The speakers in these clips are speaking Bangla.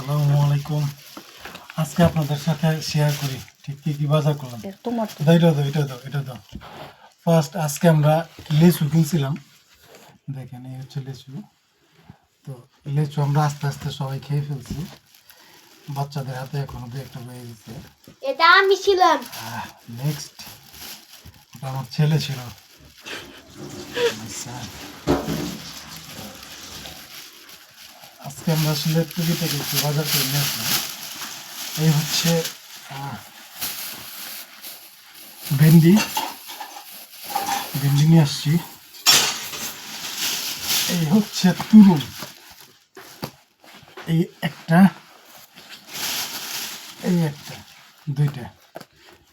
আসসালামু আলাইকুম। আজকে আপনাদের সাথে শেয়ার করি ঠিক কি বাজার করলাম। এটা দাও। ফার্স্ট আজকে আমরা লিচু কিনছিলাম। দেখেন এই হচ্ছে লিচু। তো লিচু আমরা আস্তে আস্তে সবাই খেয়ে ফেলছি। বাচ্চাদের হাতে এখনো দু একটা রয়ে গেছে। এটা আমি ছিলাম। নেক্সট এটা আমার ছেলে ছিল। আজকে আমরা আসলে টুকিটাকে একটু বাজার করে নিয়ে আসলাম। এই হচ্ছে ভেন্ডি নিয়ে আসছি। এই হচ্ছে তুরুন, এই একটা দুইটা।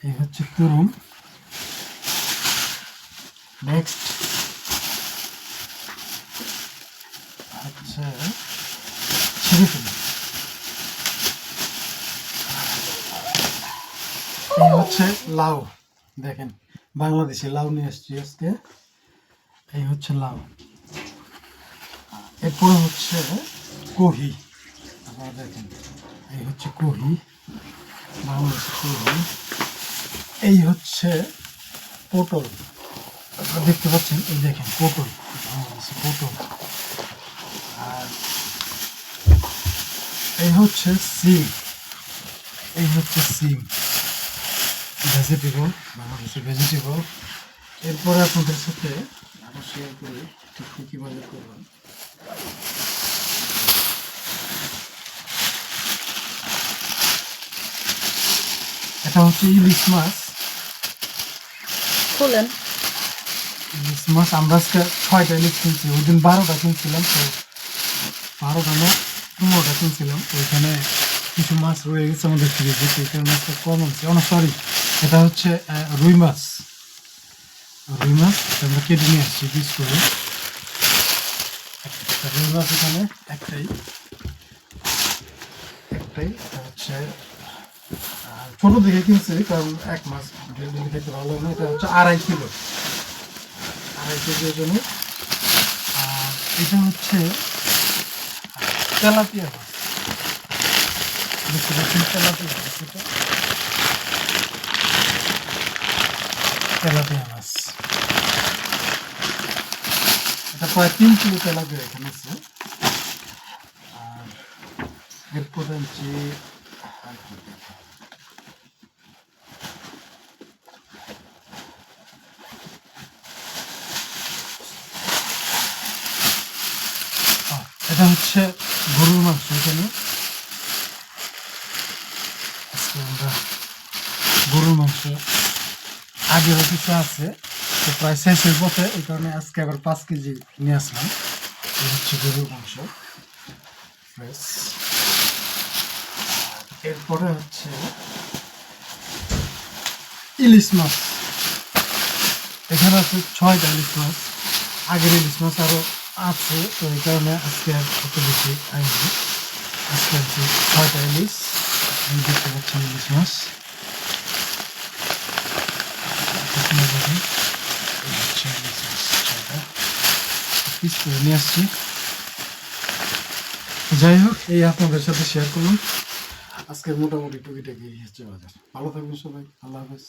এই হচ্ছে তুরুন। নেক্সট হচ্ছে ছিঁড়ে ফেলি। এই হচ্ছে লাউ। দেখেন বাংলাদেশে লাউ নিয়ে আসছি আজকে। এই হচ্ছে লাউ। এরপরে হচ্ছে কহি। আপনারা দেখেন এই হচ্ছে কহি, বাংলাদেশে কহি। এই হচ্ছে পটল। আপনারা দেখতে পাচ্ছেন, এই দেখেন পটল, বাংলাদেশে পটল। আর এই হচ্ছে সিম। ভেজিটেবল, বাংলাদেশে ভেজিটেবল। এরপরে আপনাদের সাথে আরো শেয়ার করি ঠিক কী বাজার করলাম। এটা হচ্ছে ইলিশ মাছ। খুলেন। ইলিশ মাছ আমরা আজকে 6টা ইলিশ কিনছি। ওই দিন 12টা কিনছিলাম। তো 12টা না 15টা কিনছিলাম। ওইখানে কিছু মাছ রয়ে গেছে আমাদের ফ্রিজে, সেই কারণে মাছটা কম আছে। সরি, এটা হচ্ছে রুই মাছ। আমরা কেটে নিয়ে আসছি পিস করে। রুই মাছ এখানে একটাই। এটা হচ্ছে ছোট দিকে কিনছি, কারণ এক মাছ ডেলি খেতে ভালো না। এটা হচ্ছে 2.5 কিলো, 2.5 কেজি ওজনের। আর এটা হচ্ছে তেলাপিয়া মাছ। দেখতে পাচ্ছেন তেলাপিয়া মাছ। তেলাপিয়া মাছ এটা প্রায় 3 কিলো তেলাপিয়া এখানে আছে। আর এরপর আনছি এটা হচ্ছে গরুর মাংস। এখানে আজকে আমরা গরুর মাংস আগেরও কিছু আছে, তো প্রায় শেষের পথে, এই কারণে আজকে আবার 5 কেজি নিয়ে আসলাম। এই হচ্ছে গরুর মাংস ফ্রেশ। এরপরে হচ্ছে ইলিশ মাছ। এখানে আছে 6টা ইলিশ মাছ। আগের ইলিশ মাছ আরও আছে, তো এই কারণে আজকে আর অত বেশি আইনি। আজকে হচ্ছে 6টা ইলিশ। আমি দেখতে পাচ্ছেন ইলিশ মাছ। পিস করে নিয়ে আসছি। যাই হোক, এই আপনাদের সাথে শেয়ার করলাম আজকের মোটামুটি টুকিটাকি হচ্ছে বাজার। ভালো থাকবেন সবাই। আল্লাহ হাফেজ।